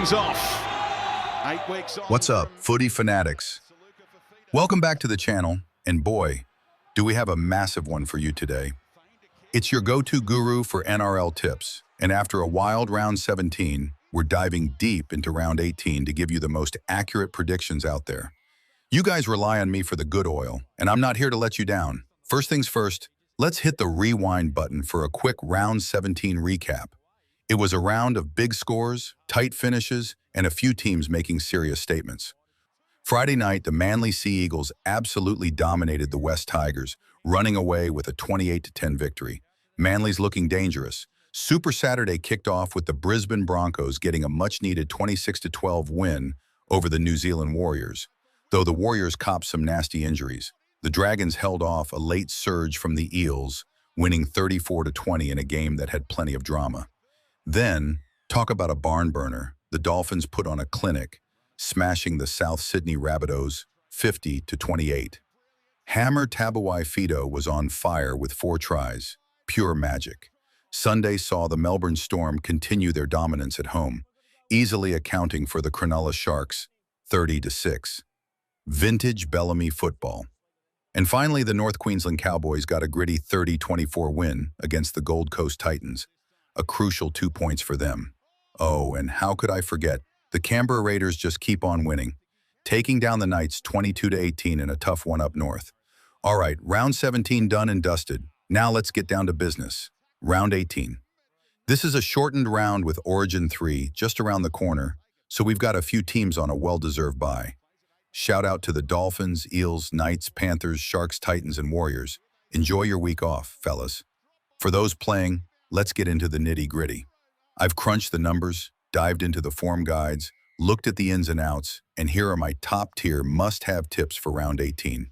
things off. 8 weeks on. What's up, footy fanatics? Welcome back to the channel, and boy, do we have a massive one for you today. It's your go-to guru for NRL tips, and after a wild round 17, we're diving deep into round 18 to give you the most accurate predictions out there. You guys rely on me for the good oil, and I'm not here to let you down. First things first, let's hit the rewind button for a quick round 17 recap. It was a round of big scores, tight finishes, and a few teams making serious statements. Friday night, the Manly Sea Eagles absolutely dominated the West Tigers, running away with a 28-10 victory. Manly's looking dangerous. Super Saturday kicked off with the Brisbane Broncos getting a much-needed 26-12 win over the New Zealand Warriors. Though the Warriors copped some nasty injuries, the Dragons held off a late surge from the Eels, winning 34-20 in a game that had plenty of drama. Then, talk about a barn burner, the Dolphins put on a clinic, smashing the South Sydney Rabbitohs 50-28. Hammer Tabawai Fido was on fire with 4 tries, pure magic. Sunday saw the Melbourne Storm continue their dominance at home, easily accounting for the Cronulla Sharks 30-6. Vintage Bellamy football. And finally, the North Queensland Cowboys got a gritty 30-24 win against the Gold Coast Titans, a crucial 2 points for them. Oh, and how could I forget? The Canberra Raiders just keep on winning, taking down the Knights 22-18 in a tough one up north. All right, round 17 done and dusted. Now let's get down to business. Round 18. This is a shortened round with Origin 3 just around the corner, so we've got a few teams on a well-deserved bye. Shout out to the Dolphins, Eels, Knights, Panthers, Sharks, Titans, and Warriors. Enjoy your week off, fellas. For those playing, let's get into the nitty-gritty. I've crunched the numbers, dived into the form guides, looked at the ins and outs, and here are my top-tier must-have tips for round 18.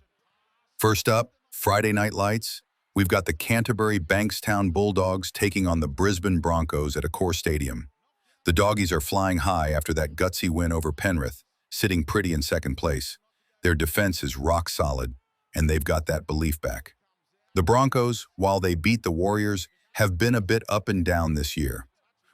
First up, Friday Night Lights. We've got the Canterbury Bankstown Bulldogs taking on the Brisbane Broncos at Accor Stadium. The Doggies are flying high after that gutsy win over Penrith, sitting pretty in second place. Their defense is rock solid, and they've got that belief back. The Broncos, while they beat the Warriors, have been a bit up and down this year.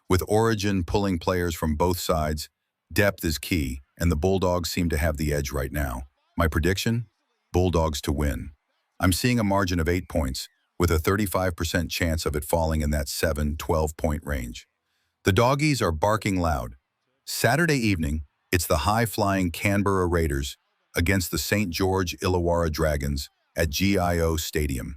With Origin pulling players from both sides, depth is key, and the Bulldogs seem to have the edge right now. My prediction? Bulldogs to win. I'm seeing a margin of 8 points, with a 35% chance of it falling in that 7-12 point range. The Doggies are barking loud. Saturday evening, it's the high-flying Canberra Raiders against the St. George Illawarra Dragons at GIO Stadium.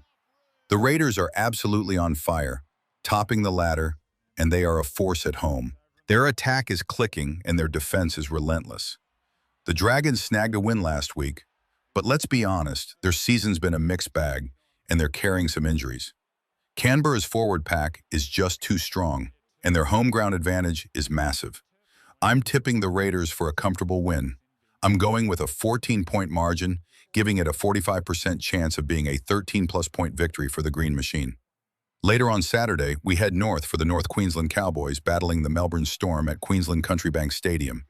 The Raiders are absolutely on fire, topping the ladder, and they are a force at home. Their attack is clicking and their defense is relentless. The Dragons snagged a win last week, but let's be honest, their season's been a mixed bag and they're carrying some injuries. Canberra's forward pack is just too strong, and their home ground advantage is massive. I'm tipping the Raiders for a comfortable win. I'm going with a 14-point margin, giving it a 45% chance of being a 13-plus point victory for the Green Machine. Later on Saturday, we head north for the North Queensland Cowboys battling the Melbourne Storm at Queensland Country Bank Stadium.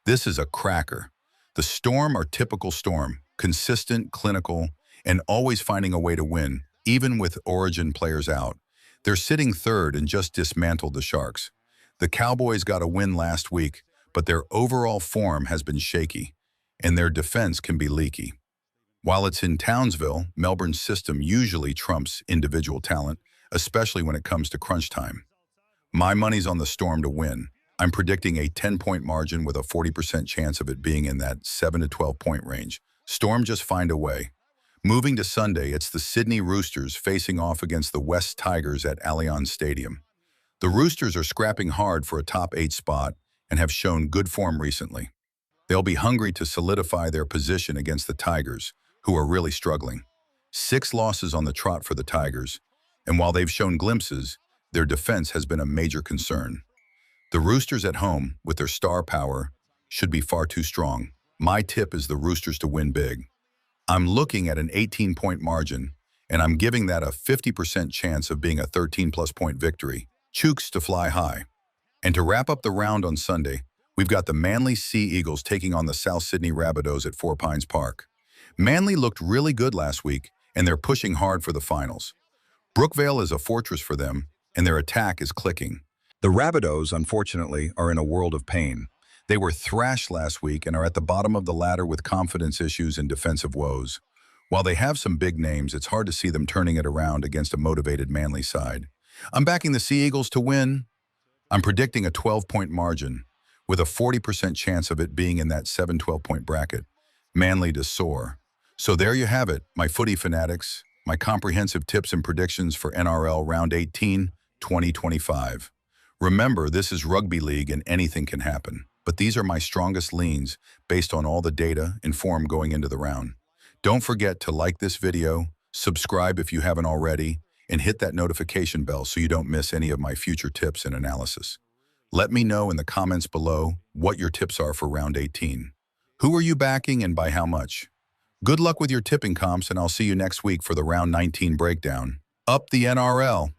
This is a cracker. The Storm are typical Storm, consistent, clinical, and always finding a way to win, even with Origin players out. They're sitting third and just dismantled the Sharks. The Cowboys got a win last week, but their overall form has been shaky, and their defense can be leaky. While it's in Townsville, Melbourne's system usually trumps individual talent, especially when it comes to crunch time. My money's on the Storm to win. I'm predicting a 10-point margin with a 40% chance of it being in that 7-12 point range. Storm just find a way. Moving to Sunday, it's the Sydney Roosters facing off against the West Tigers at Allianz Stadium. The Roosters are scrapping hard for a top 8 spot and have shown good form recently. They'll be hungry to solidify their position against the Tigers, who are really struggling. 6 losses on the trot for the Tigers, and while they've shown glimpses, their defense has been a major concern. The Roosters at home, with their star power, should be far too strong. My tip is the Roosters to win big. I'm looking at an 18-point margin, and I'm giving that a 50% chance of being a 13-plus point victory. Chooks to fly high. And to wrap up the round on Sunday, we've got the Manly Sea Eagles taking on the South Sydney Rabbitohs at Four Pines Park. Manly looked really good last week, and they're pushing hard for the finals. Brookvale is a fortress for them, and their attack is clicking. The Rabbitohs, unfortunately, are in a world of pain. They were thrashed last week and are at the bottom of the ladder with confidence issues and defensive woes. While they have some big names, it's hard to see them turning it around against a motivated Manly side. I'm backing the Sea Eagles to win. I'm predicting a 12-point margin, with a 40% chance of it being in that 7-12-point bracket. Manly to soar. So there you have it, my footy fanatics, my comprehensive tips and predictions for NRL Round 18, 2025. Remember, this is rugby league and anything can happen, but these are my strongest leans based on all the data informed going into the round. Don't forget to like this video, subscribe if you haven't already, and hit that notification bell so you don't miss any of my future tips and analysis. Let me know in the comments below what your tips are for Round 18. Who are you backing and by how much? Good luck with your tipping comps, and I'll see you next week for the Round 19 breakdown. Up the NRL!